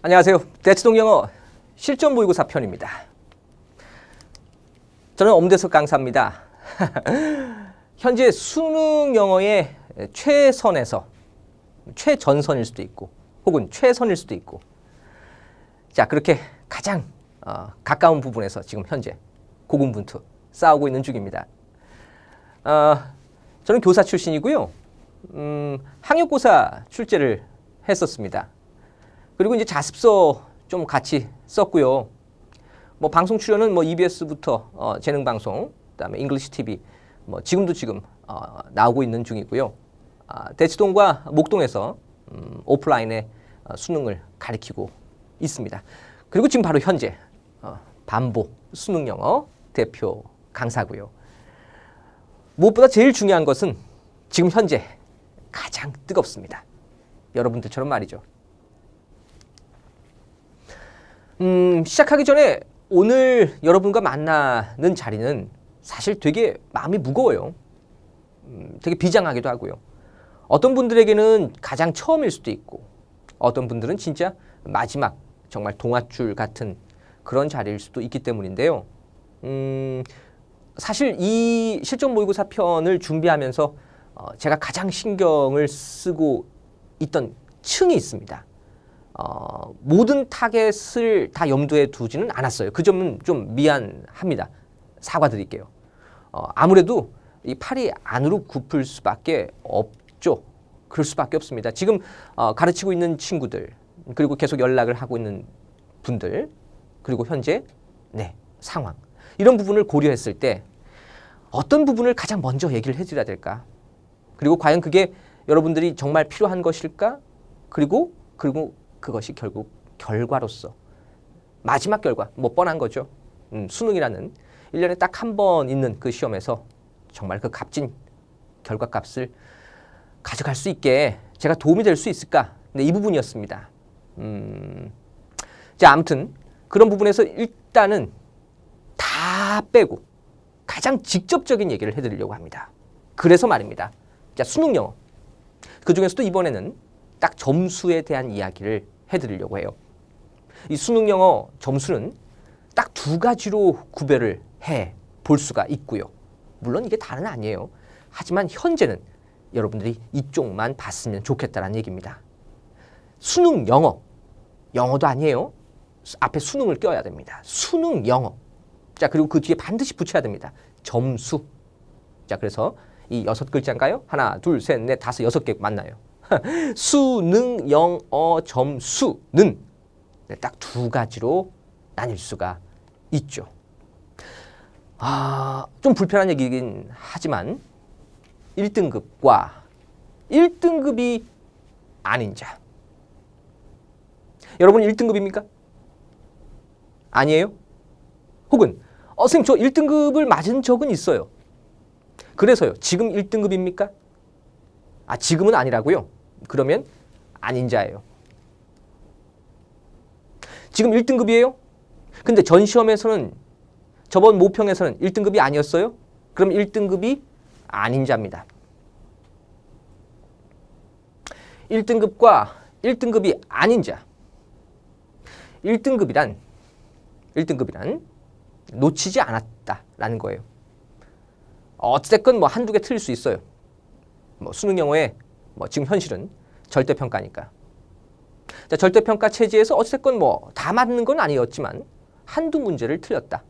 안녕하세요. 대치동 영어 실전 모의고사 편입니다. 저는 엄대석 강사입니다. 현재 수능 영어의 최선에서 최전선일 수도 있고 혹은 최선일 수도 있고 자 그렇게 가장 가까운 부분에서 지금 현재 고군분투 싸우고 있는 중입니다. 저는 교사 출신이고요. 학력고사 출제를 했었습니다. 그리고 이제 자습서 좀 같이 썼고요. 뭐 방송 출연은 뭐 EBS부터 재능 방송, 그다음에 잉글리시 TV, 뭐 지금 나오고 있는 중이고요. 대치동과 목동에서 오프라인의 수능을 가리키고 있습니다. 그리고 지금 바로 현재 반보 수능 영어 대표 강사고요. 무엇보다 제일 중요한 것은 지금 현재 가장 뜨겁습니다. 여러분들처럼 말이죠. 시작하기 전에 오늘 여러분과 만나는 자리는 사실 되게 마음이 무거워요. 되게 비장하기도 하고요. 어떤 분들에게는 가장 처음일 수도 있고 어떤 분들은 진짜 마지막 정말 동아줄 같은 그런 자리일 수도 있기 때문인데요. 사실 이 실전 모의고사 편을 준비하면서 제가 가장 신경을 쓰고 있던 층이 있습니다. 모든 타겟을 다 염두에 두지는 않았어요. 그 점은 좀 미안합니다. 사과드릴게요. 아무래도 이 팔이 안으로 굽을 수밖에 없죠. 그럴 수밖에 없습니다. 지금 가르치고 있는 친구들, 그리고 계속 연락을 하고 있는 분들, 그리고 현재 상황 이런 부분을 고려했을 때 어떤 부분을 가장 먼저 얘기를 해드려야 될까? 그리고 과연 그게 여러분들이 정말 필요한 것일까? 그리고 그것이 결국 결과로서 마지막 결과, 뭐 뻔한 거죠. 수능이라는 1년에 딱 한 번 있는 그 시험에서 정말 그 값진 결과값을 가져갈 수 있게 제가 도움이 될 수 있을까? 이 부분이었습니다. 자, 아무튼 그런 부분에서 일단은 다 빼고 가장 직접적인 얘기를 해드리려고 합니다. 그래서 말입니다. 자, 수능 영어. 그 중에서도 이번에는 딱 점수에 대한 이야기를 해드리려고 해요. 이 수능 영어 점수는 딱 두 가지로 구별을 해 볼 수가 있고요. 물론 이게 다는 아니에요. 하지만 현재는 여러분들이 이쪽만 봤으면 좋겠다는 얘기입니다. 수능 영어. 영어도 아니에요. 앞에 수능을 껴야 됩니다. 수능 영어. 자, 그리고 그 뒤에 반드시 붙여야 됩니다. 점수. 자, 그래서 이 6글자인가요? 하나, 둘, 셋, 넷, 다섯, 6개 맞나요? 수능 영어 점수는 딱 두 가지로 나뉠 수가 있죠. 좀 불편한 얘기긴 하지만 1등급과 1등급이 아닌 자. 여러분 1등급입니까? 아니에요? 혹은 선생님 저 1등급을 맞은 적은 있어요. 그래서요. 지금 1등급입니까? 지금은 아니라고요? 그러면 아닌 자예요. 지금 1등급이에요? 근데 전 시험에서는 저번 모평에서는 1등급이 아니었어요? 그럼 1등급이 아닌 자입니다. 1등급과 1등급이 아닌 자. 1등급이란 놓치지 않았다라는 거예요. 어쨌건 뭐 한두 개 틀릴 수 있어요. 뭐 수능 영어에 지금 현실은 절대평가니까. 자, 절대평가 체제에서 어쨌건 뭐 다 맞는 건 아니었지만 한두 문제를 틀렸다.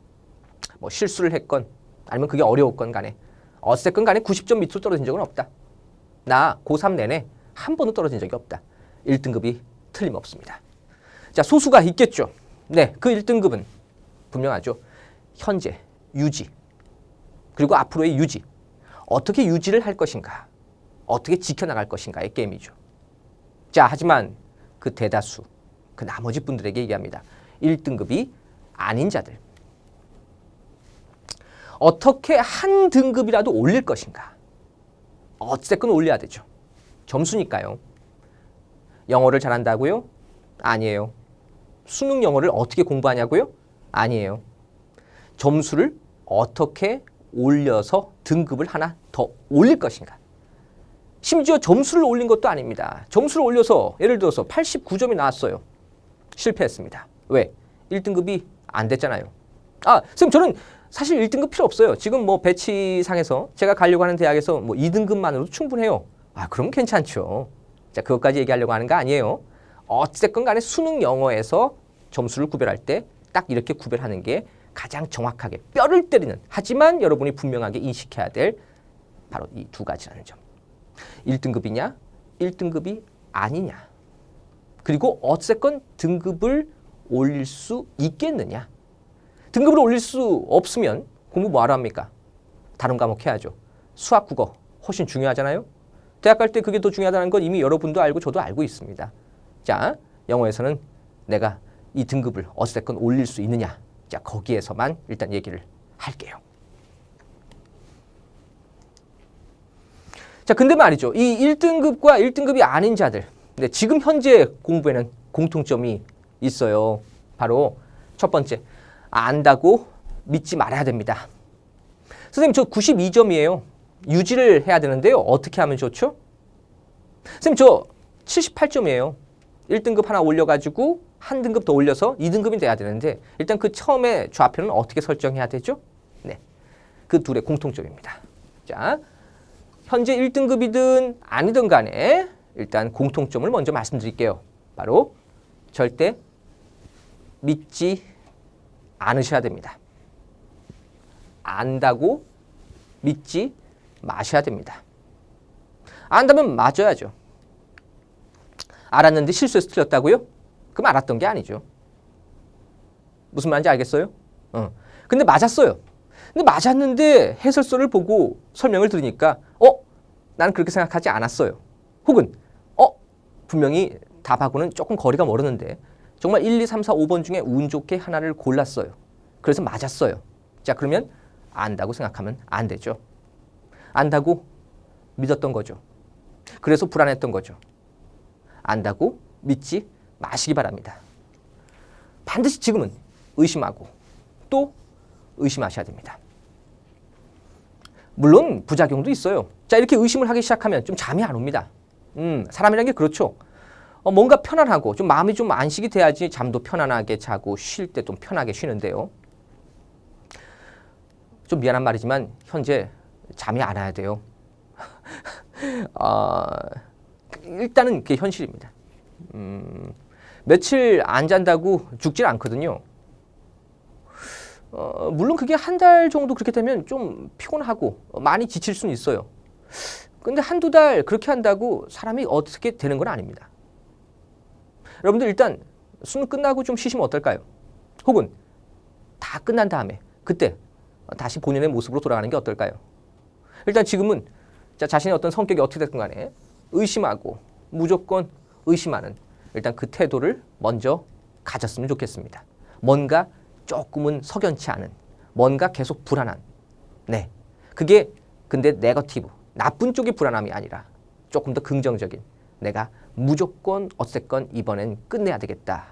뭐 실수를 했건 아니면 그게 어려웠건 간에 어쨌건 간에 90점 밑으로 떨어진 적은 없다. 나 고3 내내 한 번도 떨어진 적이 없다. 1등급이 틀림없습니다. 자, 소수가 있겠죠. 네, 그 1등급은 분명하죠. 현재 유지 그리고 앞으로의 유지. 어떻게 유지를 할 것인가, 어떻게 지켜나갈 것인가의 게임이죠. 자, 하지만 그 대다수, 그 나머지 분들에게 얘기합니다. 1등급이 아닌 자들. 어떻게 한 등급이라도 올릴 것인가. 어쨌건 올려야 되죠. 점수니까요. 영어를 잘한다고요? 아니에요. 수능 영어를 어떻게 공부하냐고요? 아니에요. 점수를 어떻게 올려서 등급을 하나 더 올릴 것인가. 심지어 점수를 올린 것도 아닙니다. 점수를 올려서 예를 들어서 89점이 나왔어요. 실패했습니다. 왜? 1등급이 안 됐잖아요. 아, 선생님 저는 사실 1등급 필요 없어요. 지금 뭐 배치상에서 제가 가려고 하는 대학에서 뭐 2등급만으로도 충분해요. 아, 그럼 괜찮죠. 자, 그것까지 얘기하려고 하는 거 아니에요. 어쨌건 간에 수능 영어에서 점수를 구별할 때 딱 이렇게 구별하는 게 가장 정확하게 뼈를 때리는, 하지만 여러분이 분명하게 인식해야 될 바로 이 두 가지라는 점. 1등급이냐 1등급이 아니냐, 그리고 어쨌건 등급을 올릴 수 있겠느냐. 등급을 올릴 수 없으면 공부 뭐하러 합니까? 다른 과목 해야죠. 수학, 국어 훨씬 중요하잖아요. 대학 갈 때 그게 더 중요하다는 건 이미 여러분도 알고 저도 알고 있습니다. 자, 영어에서는 내가 이 등급을 어쨌건 올릴 수 있느냐. 자, 거기에서만 일단 얘기를 할게요. 자, 근데 말이죠. 이 1등급과 1등급이 아닌 자들. 근데 지금 현재 공부에는 공통점이 있어요. 바로 첫 번째, 안다고 믿지 말아야 됩니다. 선생님, 저 92점이에요. 유지를 해야 되는데요. 어떻게 하면 좋죠? 선생님, 저 78점이에요. 1등급 하나 올려가지고 한 등급 더 올려서 2등급이 돼야 되는데 일단 그 처음에 좌표는 어떻게 설정해야 되죠? 네, 그 둘의 공통점입니다. 자, 현재 1등급이든 아니든 간에 일단 공통점을 먼저 말씀드릴게요. 바로 절대 믿지 않으셔야 됩니다. 안다고 믿지 마셔야 됩니다. 안다면 맞아야죠. 알았는데 실수해서 틀렸다고요? 그럼 알았던 게 아니죠. 무슨 말인지 알겠어요? 근데 맞았어요. 근데 맞았는데 해설서를 보고 설명을 들으니까 나는 그렇게 생각하지 않았어요. 혹은 분명히 답하고는 조금 거리가 멀었는데 정말 1, 2, 3, 4, 5번 중에 운 좋게 하나를 골랐어요. 그래서 맞았어요. 자, 그러면 안다고 생각하면 안 되죠. 안다고 믿었던 거죠. 그래서 불안했던 거죠. 안다고 믿지 마시기 바랍니다. 반드시 지금은 의심하고 또 의심하셔야 됩니다. 물론 부작용도 있어요. 자, 이렇게 의심을 하기 시작하면 좀 잠이 안 옵니다. 사람이라는 게 그렇죠. 뭔가 편안하고 좀 마음이 좀 안식이 돼야지 잠도 편안하게 자고 쉴 때 좀 편하게 쉬는데요. 좀 미안한 말이지만 현재 잠이 안 와야 돼요. 일단은 그게 현실입니다. 며칠 안 잔다고 죽질 않거든요. 물론 그게 한 달 정도 그렇게 되면 좀 피곤하고 많이 지칠 수는 있어요. 근데 한두 달 그렇게 한다고 사람이 어떻게 되는 건 아닙니다. 여러분들 일단 수능 끝나고 좀 쉬시면 어떨까요? 혹은 다 끝난 다음에 그때 다시 본인의 모습으로 돌아가는 게 어떨까요? 일단 지금은 자신의 어떤 성격이 어떻게 됐든 간에 의심하고 무조건 의심하는 일단 그 태도를 먼저 가졌으면 좋겠습니다. 뭔가 조금은 석연치 않은, 뭔가 계속 불안한, 네, 그게 근데 네거티브, 나쁜 쪽의 불안함이 아니라 조금 더 긍정적인, 내가 무조건 어쨌건 이번엔 끝내야 되겠다.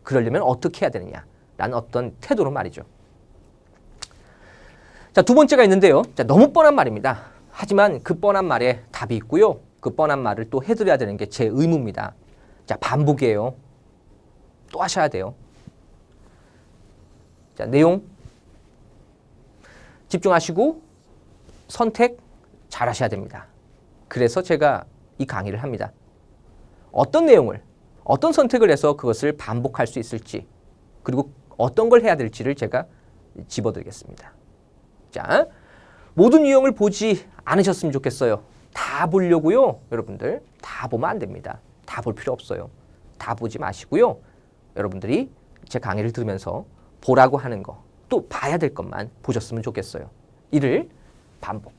그러려면 어떻게 해야 되느냐 라는 어떤 태도로 말이죠. 자, 두 번째가 있는데요. 자, 너무 뻔한 말입니다. 하지만 그 뻔한 말에 답이 있고요. 그 뻔한 말을 또 해드려야 되는 게 제 의무입니다. 자, 반복이에요. 또 하셔야 돼요. 자, 내용 집중하시고 선택 잘 하셔야 됩니다. 그래서 제가 이 강의를 합니다. 어떤 내용을, 어떤 선택을 해서 그것을 반복할 수 있을지, 그리고 어떤 걸 해야 될지를 제가 집어드리겠습니다. 자, 모든 유형을 보지 않으셨으면 좋겠어요. 다 보려고요. 여러분들 다 보면 안 됩니다. 다 볼 필요 없어요. 다 보지 마시고요. 여러분들이 제 강의를 들으면서 보라고 하는 거, 또 봐야 될 것만 보셨으면 좋겠어요. 이를 반복,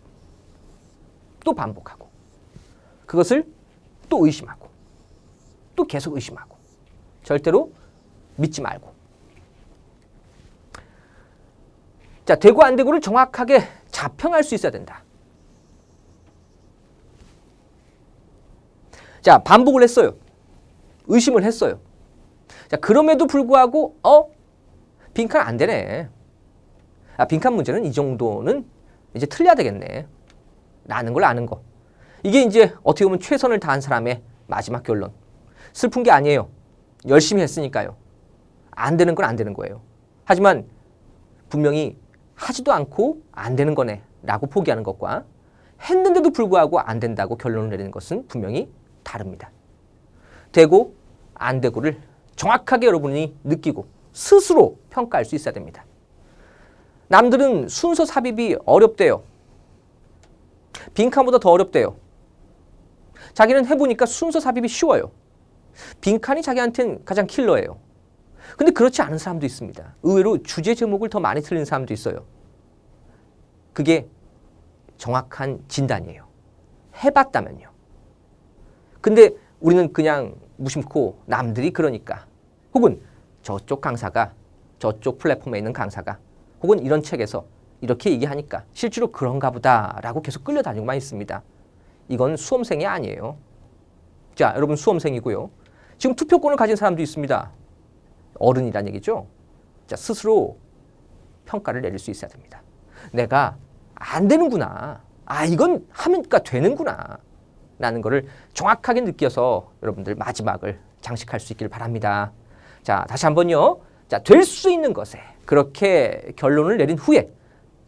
또 반복하고, 그것을 또 의심하고, 또 계속 의심하고, 절대로 믿지 말고. 자, 되고 안 되고를 정확하게 자평할 수 있어야 된다. 자, 반복을 했어요. 의심을 했어요. 자, 그럼에도 불구하고 빈칸 안 되네. 빈칸 문제는 이 정도는 이제 틀려야 되겠네. 라는 걸 아는 거. 이게 이제 어떻게 보면 최선을 다한 사람의 마지막 결론. 슬픈 게 아니에요. 열심히 했으니까요. 안 되는 건 안 되는 거예요. 하지만 분명히 하지도 않고 안 되는 거네 라고 포기하는 것과 했는데도 불구하고 안 된다고 결론을 내리는 것은 분명히 다릅니다. 되고 안 되고를 정확하게 여러분이 느끼고 스스로 평가할 수 있어야 됩니다. 남들은 순서 삽입이 어렵대요. 빈칸보다 더 어렵대요. 자기는 해보니까 순서 삽입이 쉬워요. 빈칸이 자기한테는 가장 킬러예요. 근데 그렇지 않은 사람도 있습니다. 의외로 주제 제목을 더 많이 틀리는 사람도 있어요. 그게 정확한 진단이에요. 해봤다면요. 근데 우리는 그냥 무심코 남들이 그러니까 혹은 저쪽 강사가 저쪽 플랫폼에 있는 강사가 혹은 이런 책에서 이렇게 얘기하니까 실제로 그런가 보다라고 계속 끌려다니고만 있습니다. 이건 수험생이 아니에요. 자, 여러분 수험생이고요. 지금 투표권을 가진 사람도 있습니다. 어른이란 얘기죠. 자, 스스로 평가를 내릴 수 있어야 됩니다. 내가 안 되는구나. 아, 이건 하면까 되는구나. 라는 거를 정확하게 느껴서 여러분들 마지막을 장식할 수 있기를 바랍니다. 자, 다시 한번요. 자, 될 수 있는 것에 그렇게 결론을 내린 후에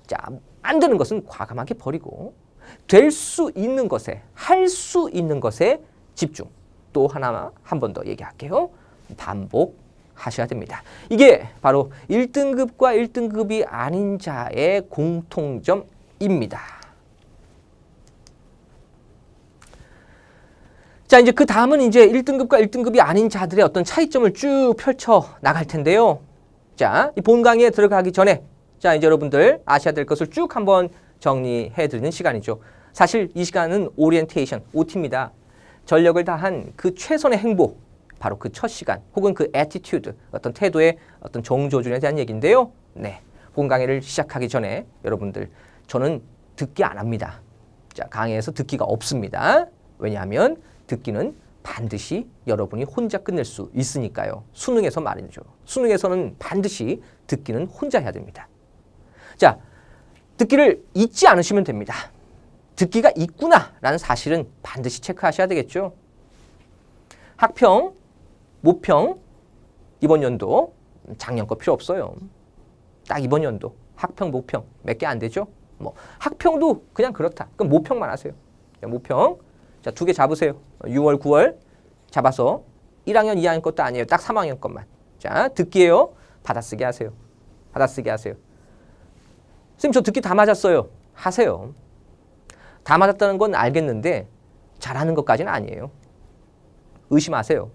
자, 안 되는 것은 과감하게 버리고 될 수 있는 것에, 할 수 있는 것에 집중. 또 하나 한 번 더 얘기할게요. 반복하셔야 됩니다. 이게 바로 1등급과 1등급이 아닌 자의 공통점입니다. 자, 이제 그 다음은 이제 1등급과 1등급이 아닌 자들의 어떤 차이점을 쭉 펼쳐 나갈 텐데요. 자, 이 본 강의에 들어가기 전에 자, 이제 여러분들 아셔야 될 것을 쭉 한번 정리해 드리는 시간이죠. 사실 이 시간은 오리엔테이션, OT입니다. 전력을 다한 그 최선의 행보, 바로 그 첫 시간, 혹은 그 애티튜드, 어떤 태도의 어떤 정조준에 대한 얘기인데요. 네, 본 강의를 시작하기 전에 여러분들, 저는 듣기 안 합니다. 자, 강의에서 듣기가 없습니다. 왜냐하면 듣기는 반드시 여러분이 혼자 끝낼 수 있으니까요. 수능에서 말이죠. 수능에서는 반드시 듣기는 혼자 해야 됩니다. 자, 듣기를 잊지 않으시면 됩니다. 듣기가 있구나라는 사실은 반드시 체크하셔야 되겠죠. 학평, 모평, 이번 연도 작년 거 필요 없어요. 딱 이번 연도 학평, 모평 몇 개 안 되죠? 뭐 학평도 그냥 그렇다. 그럼 모평만 하세요. 모평. 자, 2개 잡으세요. 6월, 9월 잡아서 1학년, 2학년 것도 아니에요. 딱 3학년 것만. 자, 듣기예요. 받아쓰기 하세요. 받아쓰기 하세요. 선생님, 저 듣기 다 맞았어요. 하세요. 다 맞았다는 건 알겠는데 잘하는 것까지는 아니에요. 의심하세요.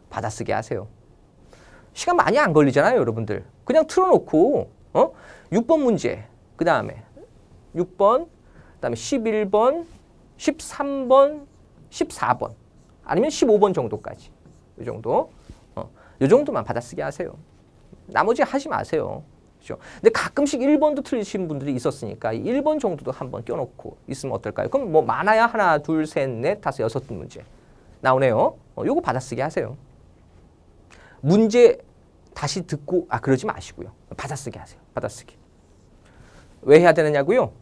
받아쓰기 하세요. 시간 많이 안 걸리잖아요, 여러분들. 그냥 틀어놓고 6번 문제, 그 다음에 6번, 그 다음에 11번, 13번, 14번, 아니면 15번 정도까지. 이 정도. 이 정도만 받아쓰기 하세요. 나머지 하지 마세요. 그렇죠? 근데 가끔씩 1번도 틀리시는 분들이 있었으니까 1번 정도도 한번 껴놓고 있으면 어떨까요? 그럼 뭐 많아야 하나, 둘, 셋, 넷, 다섯, 여섯 문제 나오네요. 요거 받아쓰기 하세요. 문제 다시 듣고 그러지 마시고요. 받아쓰기 하세요. 받아쓰기. 왜 해야 되느냐고요?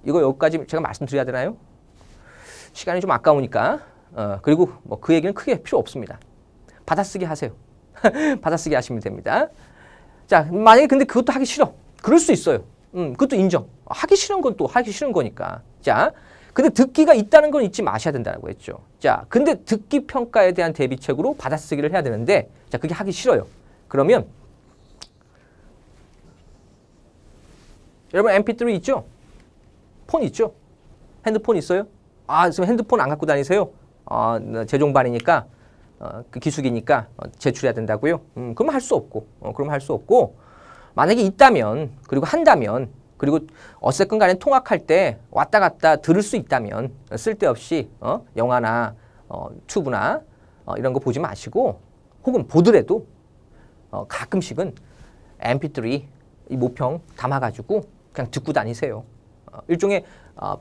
이거 여기까지 제가 말씀드려야 되나요? 시간이 좀 아까우니까. 그리고 뭐 그 얘기는 크게 필요 없습니다. 받아쓰기 하세요. 받아쓰기 하시면 됩니다. 자, 만약에 근데 그것도 하기 싫어. 그럴 수 있어요. 그것도 인정. 하기 싫은 건 또 하기 싫은 거니까. 자, 근데 듣기가 있다는 건 잊지 마셔야 된다고 했죠. 자, 근데 듣기 평가에 대한 대비책으로 받아쓰기를 해야 되는데, 자, 그게 하기 싫어요. 그러면 여러분 MP3 있죠? 폰 있죠? 핸드폰 있어요? 지금 핸드폰 안 갖고 다니세요? 재종반이니까 그 기숙이니까 제출해야 된다고요? 그럼 할 수 없고, 그럼 할 수 없고, 만약에 있다면, 그리고 한다면, 그리고 어쨌건 간에 통학할 때 왔다 갔다 들을 수 있다면 쓸데없이 영화나 튜브나 이런 거 보지 마시고, 혹은 보더라도 가끔씩은 MP3 이 모평 담아가지고 그냥 듣고 다니세요. 일종의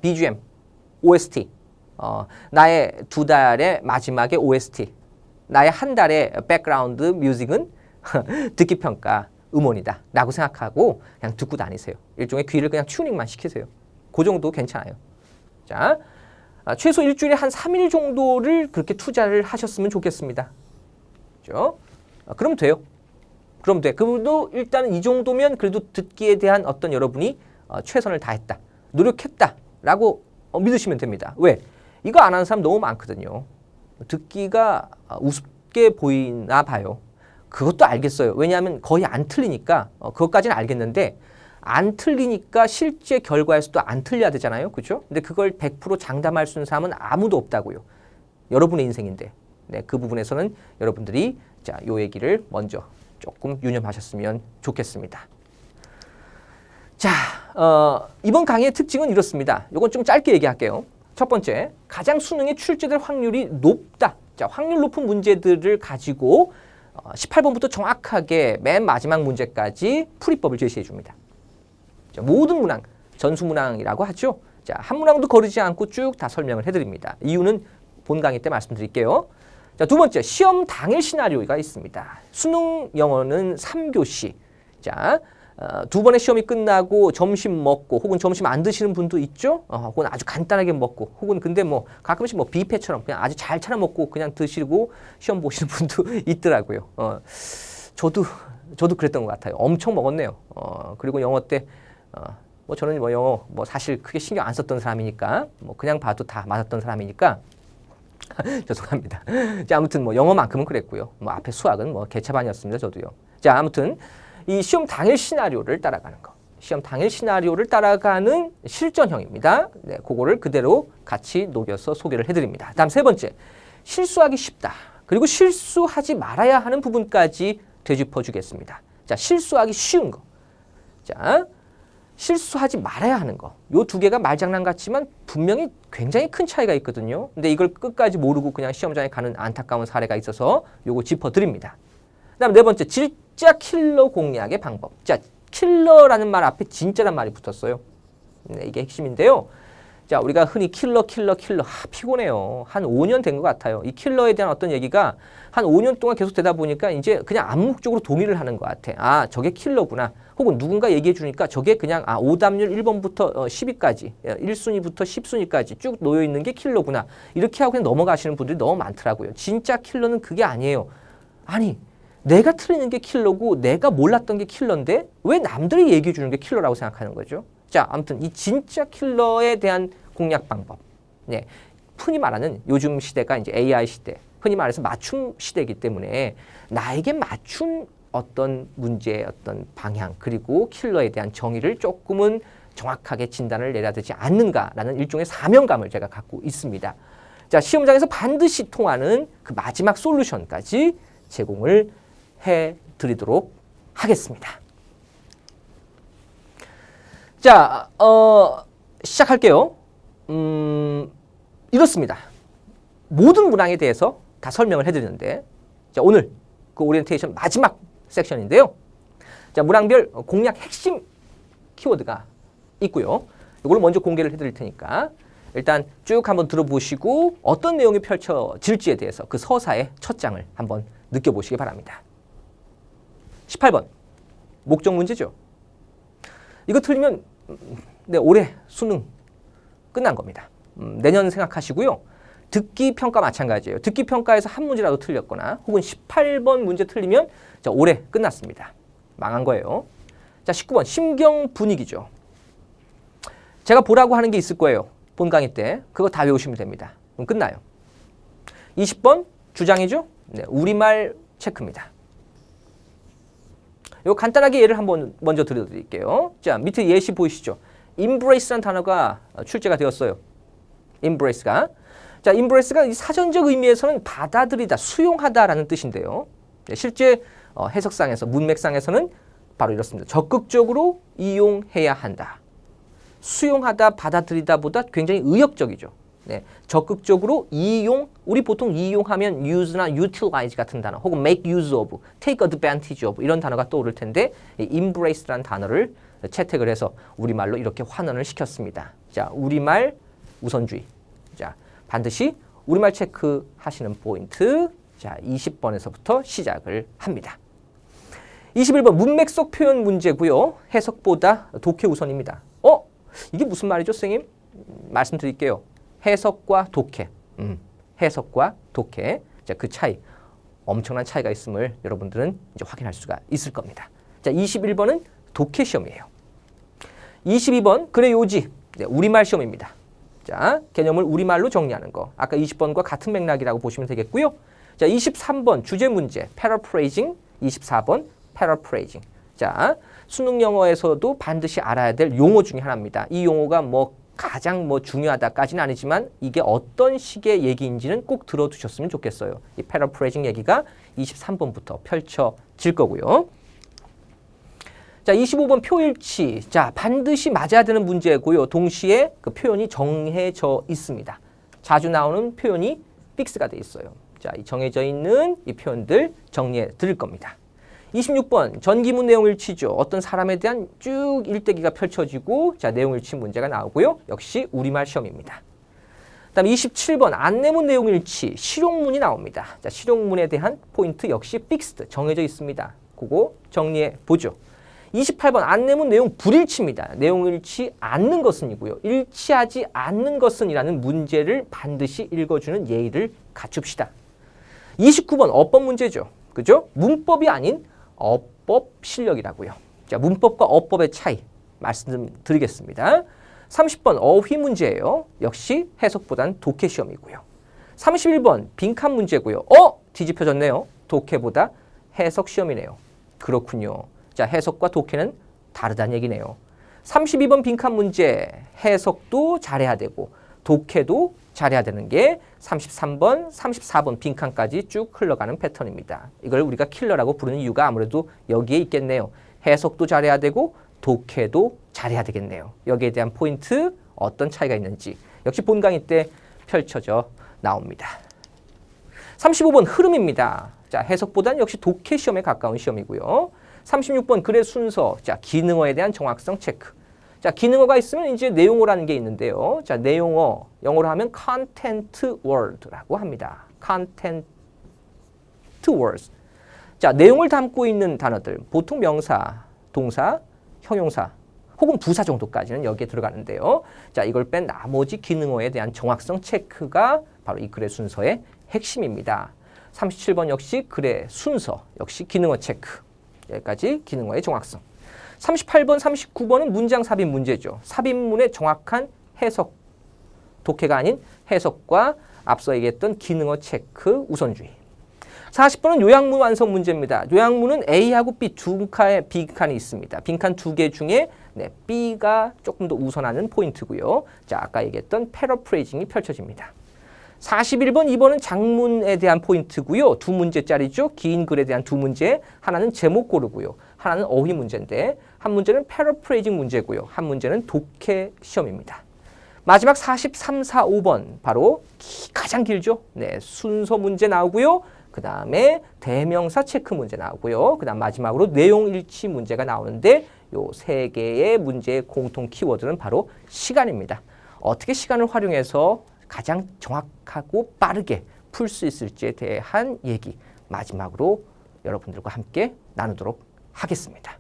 BGM, OST, 나의 2달의 마지막에 OST, 나의 한 달의 백그라운드 뮤직은 듣기 평가 음원이다 라고 생각하고 그냥 듣고 다니세요. 일종의 귀를 그냥 튜닝만 시키세요. 그 정도 괜찮아요. 자, 최소 일주일에 한 3일 정도를 그렇게 투자를 하셨으면 좋겠습니다. 그렇죠? 그럼 돼요. 그럼 돼. 그분도 일단은 이 정도면 그래도 듣기에 대한 어떤 여러분이 최선을 다했다, 노력했다라고 믿으시면 됩니다. 왜? 이거 안 하는 사람 너무 많거든요. 듣기가 우습게 보이나 봐요. 그것도 알겠어요. 왜냐하면 거의 안 틀리니까 그것까지는 알겠는데 안 틀리니까 실제 결과에서도 안 틀려야 되잖아요. 그렇죠? 근데 그걸 100% 장담할 수 있는 사람은 아무도 없다고요. 여러분의 인생인데. 네, 그 부분에서는 여러분들이 자, 요 얘기를 먼저 조금 유념하셨으면 좋겠습니다. 자, 이번 강의의 특징은 이렇습니다. 이건 좀 짧게 얘기할게요. 첫 번째, 가장 수능에 출제될 확률이 높다. 자, 확률 높은 문제들을 가지고 18번부터 정확하게 맨 마지막 문제까지 풀이법을 제시해 줍니다. 자, 모든 문항, 전수문항이라고 하죠. 자, 한 문항도 거르지 않고 쭉 다 설명을 해드립니다. 이유는 본 강의 때 말씀드릴게요. 자, 두 번째, 시험 당일 시나리오가 있습니다. 수능 영어는 3교시. 자, 두 번의 시험이 끝나고 점심 먹고 혹은 점심 안 드시는 분도 있죠. 혹은 아주 간단하게 먹고 혹은 근데 뭐 가끔씩 뭐 뷔페처럼 그냥 아주 잘 차려 먹고 그냥 드시고 시험 보시는 분도 있더라고요. 저도 그랬던 것 같아요. 엄청 먹었네요. 그리고 영어 때 뭐 저는 뭐 영어 뭐 사실 크게 신경 안 썼던 사람이니까 뭐 그냥 봐도 다 맞았던 사람이니까 죄송합니다. 자, 아무튼 뭐 영어만큼은 그랬고요. 뭐 앞에 수학은 뭐 개차반이었습니다. 저도요. 자, 아무튼 이 시험 당일 시나리오를 따라가는 거. 시험 당일 시나리오를 따라가는 실전형입니다. 네, 그거를 그대로 같이 녹여서 소개를 해드립니다. 다음 세 번째, 실수하기 쉽다. 그리고 실수하지 말아야 하는 부분까지 되짚어 주겠습니다. 자, 실수하기 쉬운 거. 자, 실수하지 말아야 하는 거. 요 두 개가 말장난 같지만 분명히 굉장히 큰 차이가 있거든요. 근데 이걸 끝까지 모르고 그냥 시험장에 가는 안타까운 사례가 있어서 요거 짚어드립니다. 그 다음 네 번째, 진짜 킬러 공략의 방법. 자, 킬러라는 말 앞에 진짜란 말이 붙었어요. 네, 이게 핵심인데요. 자, 우리가 흔히 킬러. 피곤해요. 한 5년 된 것 같아요. 이 킬러에 대한 어떤 얘기가 한 5년 동안 계속 되다 보니까 이제 그냥 암묵적으로 동의를 하는 것 같아. 아, 저게 킬러구나. 혹은 누군가 얘기해 주니까 저게 그냥 오답률 1번부터 10위까지, 1순위부터 10순위까지 쭉 놓여 있는 게 킬러구나. 이렇게 하고 그냥 넘어가시는 분들이 너무 많더라고요. 진짜 킬러는 그게 아니에요. 아니, 내가 틀리는 게 킬러고 내가 몰랐던 게 킬러인데 왜 남들이 얘기해 주는 게 킬러라고 생각하는 거죠? 자, 아무튼 이 진짜 킬러에 대한 공략 방법. 네, 흔히 말하는 요즘 시대가 이제 AI 시대, 흔히 말해서 맞춤 시대이기 때문에 나에게 맞춘 어떤 문제의 어떤 방향 그리고 킬러에 대한 정의를 조금은 정확하게 진단을 내려야 되지 않는가라는 일종의 사명감을 제가 갖고 있습니다. 자, 시험장에서 반드시 통하는 그 마지막 솔루션까지 제공을 해드리도록 하겠습니다. 자, 시작할게요. 이렇습니다. 모든 문항에 대해서 다 설명을 해드리는데, 자, 오늘 그 오리엔테이션 마지막 섹션인데요. 자, 문항별 공략 핵심 키워드가 있고요. 이걸 먼저 공개를 해드릴 테니까 일단 쭉 한번 들어보시고 어떤 내용이 펼쳐질지에 대해서 그 서사의 첫 장을 한번 느껴보시기 바랍니다. 18번 목적 문제죠. 이거 틀리면 네, 올해 수능 끝난 겁니다. 내년 생각하시고요. 듣기 평가 마찬가지예요. 듣기 평가에서 한 문제라도 틀렸거나 혹은 18번 문제 틀리면 자, 올해 끝났습니다. 망한 거예요. 자, 19번 심경 분위기죠. 제가 보라고 하는 게 있을 거예요. 본 강의 때. 그거 다 외우시면 됩니다. 그럼 끝나요. 20번 주장이죠. 네, 우리말 체크입니다. 이거 간단하게 예를 한번 먼저 들려드릴게요. 자, 밑에 예시 보이시죠? embrace라는 단어가 출제가 되었어요. embrace가. 자, embrace가 이 사전적 의미에서는 받아들이다, 수용하다라는 뜻인데요. 네, 실제 해석상에서, 문맥상에서는 바로 이렇습니다. 적극적으로 이용해야 한다. 수용하다, 받아들이다보다 굉장히 의역적이죠. 네, 적극적으로 이용, 우리 보통 이용하면 use나 utilize 같은 단어, 혹은 make use of, take advantage of 이런 단어가 떠오를 텐데 이 embrace라는 단어를 채택을 해서 우리말로 이렇게 환원을 시켰습니다. 자, 우리말 우선주의. 자, 반드시 우리말 체크하시는 포인트. 자, 20번에서부터 시작을 합니다. 21번 문맥 속 표현 문제고요. 해석보다 독해 우선입니다. 이게 무슨 말이죠, 선생님? 말씀드릴게요. 해석과 독해. 해석과 독해. 자, 그 차이. 엄청난 차이가 있음을 여러분들은 이제 확인할 수가 있을 겁니다. 자, 21번은 독해 시험이에요. 22번 그래 요지 네, 우리말 시험입니다. 자, 개념을 우리말로 정리하는 거. 아까 20번과 같은 맥락이라고 보시면 되겠고요. 자, 23번 주제 문제 paraphrasing, 24번 paraphrasing. 자, 수능 영어에서도 반드시 알아야 될 용어 중에 하나입니다. 이 용어가 뭐 가장 뭐 중요하다까지는 아니지만 이게 어떤 식의 얘기인지는 꼭 들어두셨으면 좋겠어요. 이 paraphrasing 얘기가 23번부터 펼쳐질 거고요. 자, 25번 표일치. 자, 반드시 맞아야 되는 문제고요. 동시에 그 표현이 정해져 있습니다. 자주 나오는 표현이 픽스가 돼 있어요. 자, 이 정해져 있는 이 표현들 정리해 드릴 겁니다. 26번 전기문 내용일치죠. 어떤 사람에 대한 쭉 일대기가 펼쳐지고 자, 내용일치 문제가 나오고요. 역시 우리말 시험입니다. 그다음 27번 안내문 내용일치 실용문이 나옵니다. 자, 실용문에 대한 포인트 역시 픽스드 정해져 있습니다. 그거 정리해 보죠. 28번 안내문 내용 불일치입니다. 내용일치 않는 것은이고요. 일치하지 않는 것은이라는 문제를 반드시 읽어주는 예의를 갖춥시다. 29번 어법 문제죠. 그죠? 문법이 아닌 어법 실력이라고요. 자, 문법과 어법의 차이 말씀드리겠습니다. 30번 어휘 문제예요. 역시 해석보단 독해 시험이고요. 31번 빈칸 문제고요. 뒤집혀졌네요. 독해보다 해석 시험이네요. 그렇군요. 자, 해석과 독해는 다르다는 얘기네요. 32번 빈칸 문제 해석도 잘해야 되고 독해도 잘해야 되는 게 33번, 34번 빈칸까지 쭉 흘러가는 패턴입니다. 이걸 우리가 킬러라고 부르는 이유가 아무래도 여기에 있겠네요. 해석도 잘해야 되고 독해도 잘해야 되겠네요. 여기에 대한 포인트 어떤 차이가 있는지 역시 본 강의 때 펼쳐져 나옵니다. 35번 흐름입니다. 자, 해석보다는 역시 독해 시험에 가까운 시험이고요. 36번 글의 순서, 자, 기능어에 대한 정확성 체크. 자, 기능어가 있으면 이제 내용어라는 게 있는데요. 자, 내용어, 영어로 하면 content word라고 합니다. content words. 자, 내용을 담고 있는 단어들, 보통 명사, 동사, 형용사, 혹은 부사 정도까지는 여기에 들어가는데요. 자, 이걸 뺀 나머지 기능어에 대한 정확성 체크가 바로 이 글의 순서의 핵심입니다. 37번 역시 글의 순서, 역시 기능어 체크. 여기까지 기능어의 정확성. 38번, 39번은 문장 삽입 문제죠. 삽입문의 정확한 해석. 독해가 아닌 해석과 앞서 얘기했던 기능어 체크 우선주의. 40번은 요약문 완성 문제입니다. 요약문은 A하고 B 두 칸의 B칸이 있습니다. 빈칸 두 개 중에 B가 조금 더 우선하는 포인트고요. 자, 아까 얘기했던 패러프레이징이 펼쳐집니다. 41번, 2번은 장문에 대한 포인트고요. 두 문제짜리죠. 긴 글에 대한 두 문제. 하나는 제목 고르고요. 하나는 어휘 문제인데 한 문제는 패러프레이징 문제고요. 한 문제는 독해 시험입니다. 마지막 43, 4, 5번 바로 가장 길죠. 네, 순서 문제 나오고요. 그 다음에 대명사 체크 문제 나오고요. 그 다음 마지막으로 내용 일치 문제가 나오는데 요 세 개의 문제의 공통 키워드는 바로 시간입니다. 어떻게 시간을 활용해서 가장 정확하고 빠르게 풀 수 있을지에 대한 얘기 마지막으로 여러분들과 함께 나누도록 하겠습니다.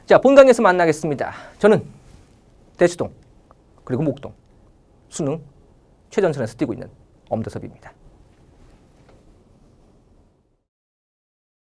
자, 본강에서 만나겠습니다. 저는 대치동 그리고 목동 수능 최전선에서 뛰고 있는 엄대섭입니다.